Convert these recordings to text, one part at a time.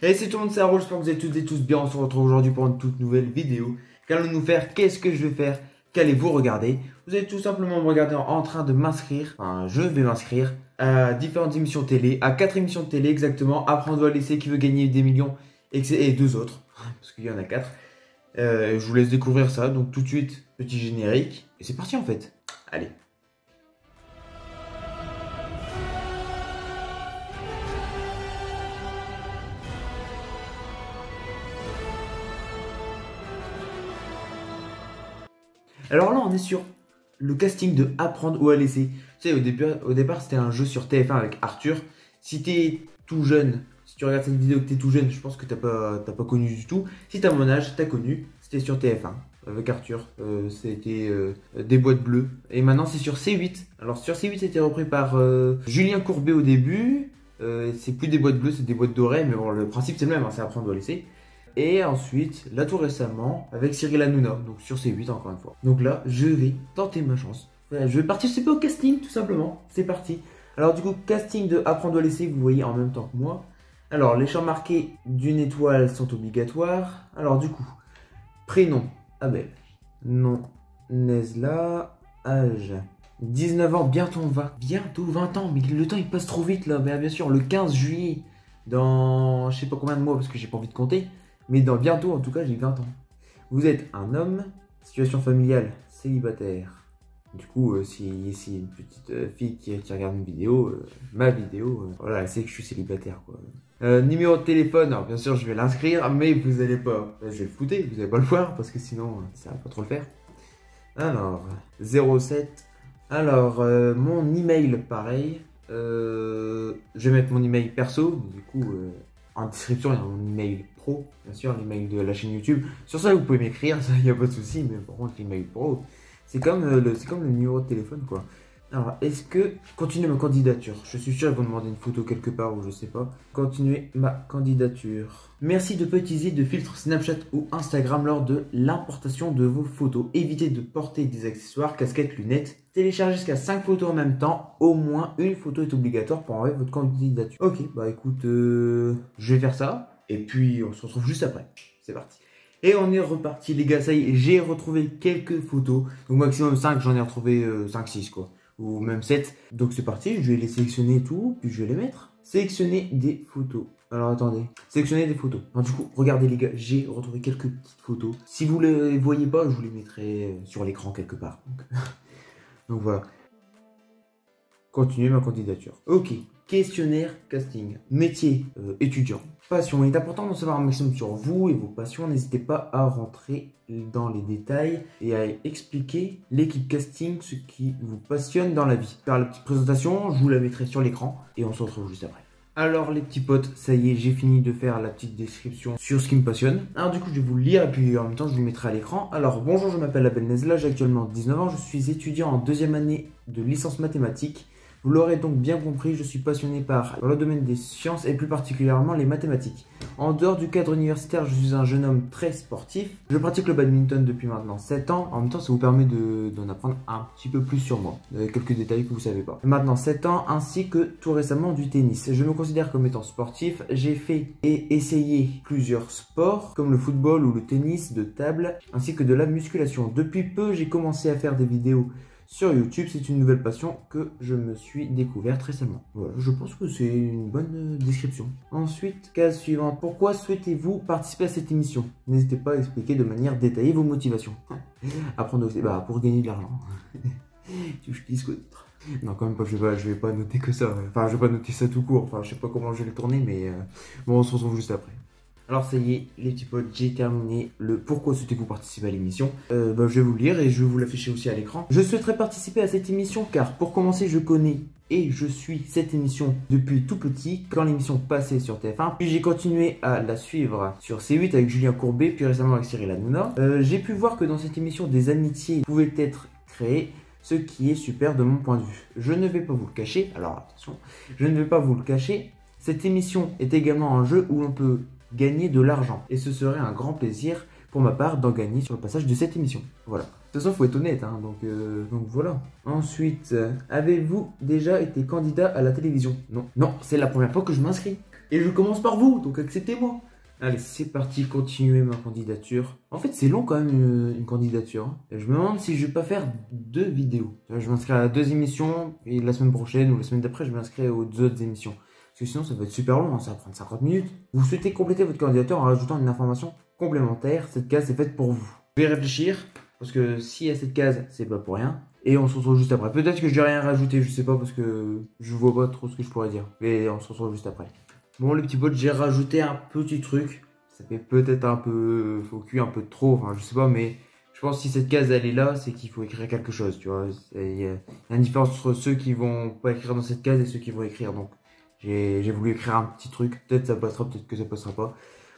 Et c'est tout le monde, c'est Harold, j'espère que vous êtes toutes et tous bien. On se retrouve aujourd'hui pour une toute nouvelle vidéo. Qu'allons-nous faire? Qu'est-ce que je vais faire? Qu'allez-vous regarder? Vous allez tout simplement me regarder en train de m'inscrire, enfin je vais m'inscrire à différentes émissions télé, à 4 émissions de télé exactement. Apprendre à laisser qui veut gagner des millions et 2 autres, parce qu'il y en a 4. Je vous laisse découvrir ça, donc tout de suite, petit générique. Et c'est parti en fait. Allez. Alors là, on est sur le casting de Apprendre ou à laisser. Tu sais, au départ, c'était un jeu sur TF1 avec Arthur. Si t'es tout jeune, si tu regardes cette vidéo que t'es tout jeune, je pense que t'as pas connu du tout. Si t'as mon âge, t'as connu. C'était sur TF1 avec Arthur. C'était des boîtes bleues. Et maintenant, c'est sur C8. Alors sur C8, c'était repris par Julien Courbet au début. C'est plus des boîtes bleues, c'est des boîtes dorées. Mais bon, le principe, c'est le même, hein, c'est Apprendre ou à laisser. Et ensuite, là tout récemment, avec Cyril Hanouna, donc sur C8 encore une fois. Donc là, je vais tenter ma chance. Voilà, je vais participer au casting tout simplement. C'est parti. Alors du coup, casting de Apprendre à laisser, vous voyez en même temps que moi. Alors, les champs marqués d'une étoile sont obligatoires. Alors du coup, prénom, Abel. Nom, Nesla. Âge, 19 ans, bientôt 20 ans. Mais le temps il passe trop vite là. Mais bien sûr, le 15 juillet, dans je sais pas combien de mois parce que j'ai pas envie de compter. Mais dans bientôt, en tout cas, j'ai 20 ans. Vous êtes un homme, situation familiale, célibataire. Du coup, si une petite fille qui regarde une vidéo, ma vidéo, voilà, elle sait que je suis célibataire, quoi. Numéro de téléphone, alors bien sûr, je vais l'inscrire, mais vous allez pas, je vais le fouter, vous allez pas le voir, parce que sinon, ça va pas trop le faire. Alors, 07. Alors, mon email, pareil. Je vais mettre mon email perso, du coup... en description, il y a mon email pro, bien sûr, l'email de la chaîne YouTube. Sur ça, vous pouvez m'écrire, ça, il n'y a pas de souci, mais par contre, l'email pro, c'est comme le numéro de téléphone, quoi. Alors, est-ce que... Continuer ma candidature. Je suis sûr qu'ils vont demander une photo quelque part ou je sais pas. Continuer ma candidature. Merci de ne pas utiliser de filtre Snapchat ou Instagram lors de l'importation de vos photos. Évitez de porter des accessoires, casquettes, lunettes. Téléchargez jusqu'à 5 photos en même temps. Au moins une photo est obligatoire pour envoyer votre candidature. Ok, bah écoute, je vais faire ça. Et puis, on se retrouve juste après. C'est parti. Et on est reparti les gars, ça y est, j'ai retrouvé quelques photos. Donc maximum 5, j'en ai retrouvé 5-6 quoi. Ou même 7. Donc c'est parti, je vais les sélectionner et tout, puis je vais les mettre. Sélectionner des photos. Alors attendez, sélectionner des photos. Alors, du coup, regardez les gars, j'ai retrouvé quelques petites photos. Si vous ne les voyez pas, je vous les mettrai sur l'écran quelque part. Donc voilà. Continuer ma candidature. Ok. Questionnaire casting. Métier étudiant. Passion. Il est important d'en savoir un maximum sur vous et vos passions. N'hésitez pas à rentrer dans les détails et à expliquer l'équipe casting ce qui vous passionne dans la vie. Faire la petite présentation, je vous la mettrai sur l'écran et on se retrouve juste après. Alors les petits potes, ça y est, j'ai fini de faire la petite description sur ce qui me passionne. Alors du coup, je vais vous le lire et puis en même temps, je vous le mettrai à l'écran. Alors bonjour, je m'appelle Abel Nesla, j'ai actuellement 19 ans, je suis étudiant en 2e année de licence mathématiques. Vous l'aurez donc bien compris, je suis passionné par le domaine des sciences et plus particulièrement les mathématiques. En dehors du cadre universitaire, je suis un jeune homme très sportif. Je pratique le badminton depuis maintenant 7 ans. En même temps, ça vous permet d'en apprendre un petit peu plus sur moi. Quelques détails que vous ne savez pas. Maintenant 7 ans, ainsi que tout récemment du tennis. Je me considère comme étant sportif. J'ai fait et essayé plusieurs sports, comme le football ou le tennis de table, ainsi que de la musculation. Depuis peu, j'ai commencé à faire des vidéos sur YouTube, c'est une nouvelle passion que je me suis découverte récemment. Voilà, je pense que c'est une bonne description. Ensuite, case suivante. Pourquoi souhaitez-vous participer à cette émission? N'hésitez pas à expliquer de manière détaillée vos motivations. Apprendre aussi, bah, pour gagner de l'argent. Tu je dis quoi d'autre? Non, quand même pas, je vais pas noter que ça. Enfin, je vais pas noter ça tout court. Enfin, je sais pas comment je vais le tourner, mais bon, on se retrouve juste après. Alors ça y est, les petits potes, j'ai terminé le pourquoi souhaitez-vous participer à l'émission. Je vais vous le lire et je vais vous l'afficher aussi à l'écran. Je souhaiterais participer à cette émission car pour commencer, je connais et je suis cette émission depuis tout petit quand l'émission passait sur TF1. Puis j'ai continué à la suivre sur C8 avec Julien Courbet, puis récemment avec Cyril Hanouna. J'ai pu voir que dans cette émission, des amitiés pouvaient être créées, ce qui est super de mon point de vue. Je ne vais pas vous le cacher, alors attention, je ne vais pas vous le cacher. Cette émission est également un jeu où l'on peut gagner de l'argent. Et ce serait un grand plaisir pour ma part d'en gagner sur le passage de cette émission. Voilà. De toute façon, il faut être honnête, hein, donc voilà. Ensuite, avez-vous déjà été candidat à la télévision? Non. Non, c'est la première fois que je m'inscris. Et je commence par vous, donc acceptez-moi. Allez, c'est parti, continuer ma candidature. En fait, c'est long quand même une candidature, hein. Et je me demande si je vais pas faire 2 vidéos. Je m'inscris à 2 émissions et la semaine prochaine ou la semaine d'après, je m'inscris aux 2 autres émissions. Parce que sinon, ça va être super long, hein, ça va prendre 50 minutes. Vous souhaitez compléter votre candidature en rajoutant une information complémentaire. Cette case est faite pour vous. Je vais réfléchir, parce que s'il y a cette case, c'est pas pour rien. Et on se retrouve juste après. Peut-être que je vais rien rajouter, je sais pas, parce que je vois pas trop ce que je pourrais dire. Mais on se retrouve juste après. Bon, les petits potes, j'ai rajouté un petit truc. Ça fait peut-être un peu faux cul, un peu trop, enfin je sais pas, mais je pense que si cette case elle est là, c'est qu'il faut écrire quelque chose, tu vois. Il y a une différence entre ceux qui vont pas écrire dans cette case et ceux qui vont écrire. Donc j'ai voulu écrire un petit truc. Peut-être ça passera, peut-être que ça passera pas.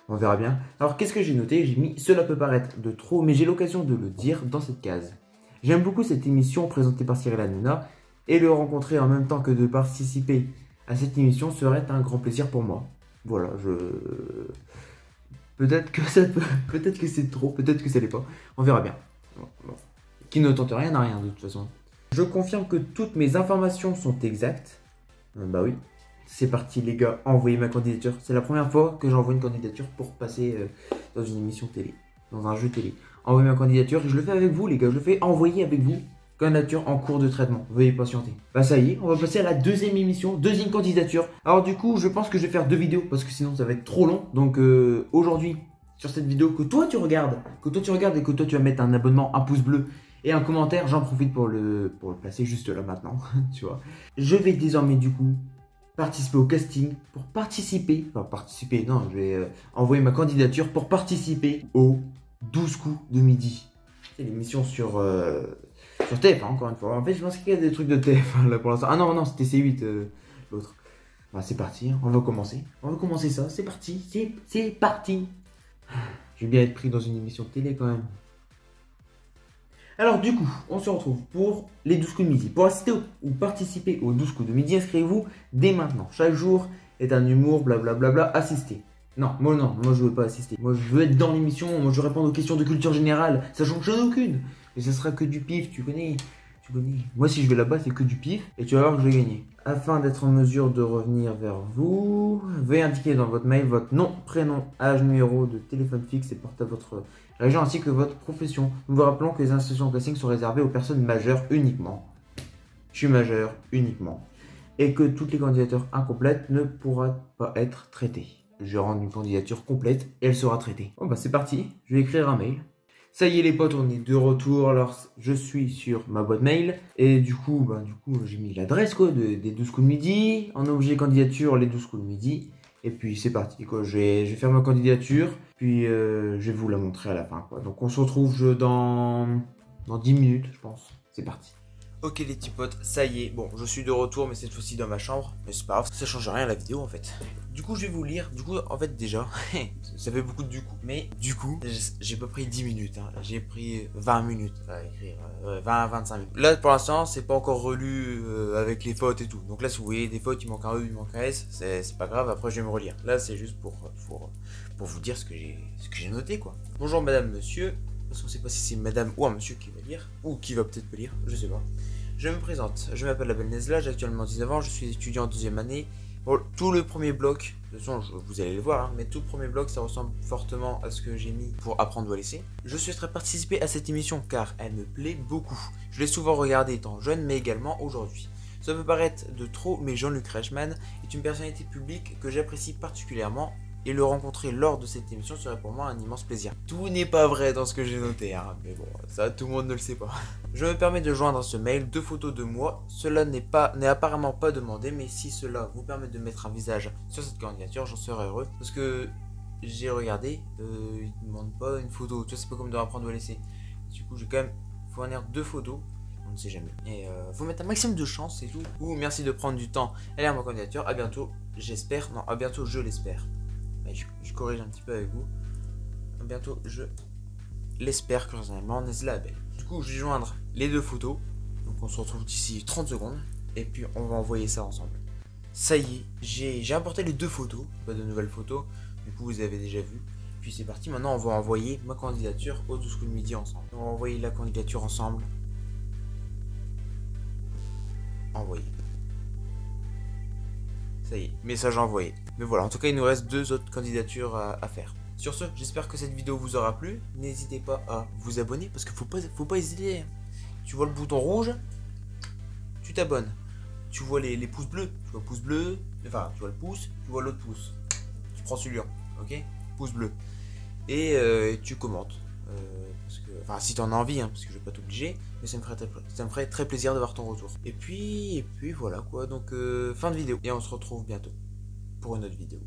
On verra bien. Alors qu'est-ce que j'ai noté? J'ai mis cela peut paraître de trop, mais j'ai l'occasion de le dire dans cette case. J'aime beaucoup cette émission présentée par Cyril Hanouna et le rencontrer en même temps que de participer à cette émission serait un grand plaisir pour moi. Voilà, peut-être que peut-être que c'est trop, peut-être que ça l'est pas. On verra bien. Bon. Qui ne tente rien n'a rien de toute façon. Je confirme que toutes mes informations sont exactes. Bah oui. C'est parti les gars, envoyez ma candidature. C'est la première fois que j'envoie une candidature pour passer dans une émission télé, dans un jeu télé. Envoyez ma candidature et je le fais avec vous les gars, je le fais envoyer avec vous. Candidature en cours de traitement, veuillez patienter. Bah ça y est, on va passer à la deuxième émission, deuxième candidature. Alors du coup, je pense que je vais faire 2 vidéos parce que sinon ça va être trop long. Donc aujourd'hui, sur cette vidéo que toi tu regardes et que toi tu vas mettre un abonnement, un pouce bleu et un commentaire, j'en profite pour le placer juste là maintenant, tu vois. Je vais désormais du coup participer au casting pour non, je vais envoyer ma candidature pour participer au 12 coups de midi. C'est l'émission sur TF1 encore une fois. En fait, je pense qu'il y a des trucs de TF1 là pour l'instant. Ah non, non, c'était C8 l'autre. Bah, c'est parti, hein. On va commencer. On va commencer ça, c'est parti, c'est parti. Je vais bien être pris dans une émission de télé quand même. Alors du coup, on se retrouve pour les 12 coups de midi. Pour assister ou participer aux 12 coups de midi, inscrivez-vous dès maintenant. Chaque jour est un humour, blablabla, assistez. Non, moi je veux pas assister. Moi je veux être dans l'émission, moi je veux répondre aux questions de culture générale. Ça change j'en ai aucune. Et ça sera que du pif, tu connais. Moi si je vais là-bas, c'est que du pif. Et tu vas voir que je vais gagner. Afin d'être en mesure de revenir vers vous, veuillez indiquer dans votre mail votre nom, prénom, âge, numéro de téléphone fixe et porte à votre région ainsi que votre profession. Nous vous rappelons que les instructions au casting sont réservées aux personnes majeures uniquement. Je suis majeur uniquement. Et que toutes les candidatures incomplètes ne pourront pas être traitées. Je rends une candidature complète et elle sera traitée. Bon bah c'est parti, je vais écrire un mail. Ça y est les potes, on est de retour. Alors je suis sur ma boîte mail et du coup j'ai mis l'adresse quoi des 12 coups de midi. En objet candidature les 12 coups de midi. Et puis c'est parti quoi, je vais faire ma candidature. Puis je vais vous la montrer à la fin quoi. Donc on se retrouve dans 10 minutes je pense. C'est parti. Ok les petits potes, ça y est, bon je suis de retour mais cette fois-ci dans ma chambre, mais c'est pas grave, ça change rien à la vidéo en fait. Du coup je vais vous lire, du coup en fait déjà, ça fait beaucoup de du coup, mais du coup j'ai pas pris 10 minutes, hein. J'ai pris 20 minutes à écrire, 20 à 25 minutes. Là pour l'instant c'est pas encore relu avec les fautes et tout, donc là si vous voyez des fautes, il manque un E, il manque un S, c'est pas grave, après je vais me relire. Là c'est juste pour vous dire ce que j'ai noté quoi. Bonjour madame, monsieur. Parce qu'on sait pas si c'est madame ou un monsieur qui va lire, ou qui va peut-être pas lire, je sais pas. Je me présente, je m'appelle Abel Nezla, j'ai actuellement 19 ans, je suis étudiant en 2e année. Bon, tout le premier bloc, de toute façon vous allez le voir, hein, mais tout le premier bloc ça ressemble fortement à ce que j'ai mis pour apprendre ou à laisser. Je souhaiterais participer à cette émission car elle me plaît beaucoup. Je l'ai souvent regardée étant jeune, mais également aujourd'hui. Ça peut paraître de trop, mais Jean-Luc Reichmann est une personnalité publique que j'apprécie particulièrement. Et le rencontrer lors de cette émission serait pour moi un immense plaisir. Tout n'est pas vrai dans ce que j'ai noté, hein, mais bon, ça tout le monde ne le sait pas. Je me permets de joindre à ce mail 2 photos de moi. Cela n'est apparemment pas demandé, mais si cela vous permet de mettre un visage sur cette candidature, j'en serais heureux. Parce que j'ai regardé, ils ne demandent pas une photo, tu vois, c'est pas comme de apprendre ou à laisser. Du coup, j'ai quand même fournir 2 photos. On ne sait jamais. Et faut mettre un maximum de chance, c'est tout. Ou merci de prendre du temps à lire ma candidature. À bientôt, j'espère. Non, à bientôt, je l'espère. Je corrige un petit peu avec vous. Bientôt, je l'espère personnellement, Nezla Abel. Du coup, je vais joindre les 2 photos. Donc, on se retrouve d'ici 30 secondes. Et puis, on va envoyer ça ensemble. Ça y est, j'ai importé les 2 photos. Pas de nouvelles photos. Du coup, vous avez déjà vu. Puis, c'est parti. Maintenant, on va envoyer ma candidature au 12 coups de midi ensemble. On va envoyer la candidature ensemble. Envoyer. Ça y est, message envoyé. Mais voilà, en tout cas, il nous reste 2 autres candidatures à faire. Sur ce, j'espère que cette vidéo vous aura plu. N'hésitez pas à vous abonner parce qu'il faut pas hésiter. Tu vois le bouton rouge, tu t'abonnes. Tu vois les pouces bleus, tu vois le pouce bleu, enfin tu vois le pouce, tu vois l'autre pouce. Tu prends celui-là, ok? Pouce bleu. Et tu commentes. Parce que, enfin, si t'en as envie, hein, parce que je vais pas t'obliger, mais ça me ferait très plaisir de voir ton retour. Et puis voilà quoi, donc fin de vidéo. Et on se retrouve bientôt pour une autre vidéo.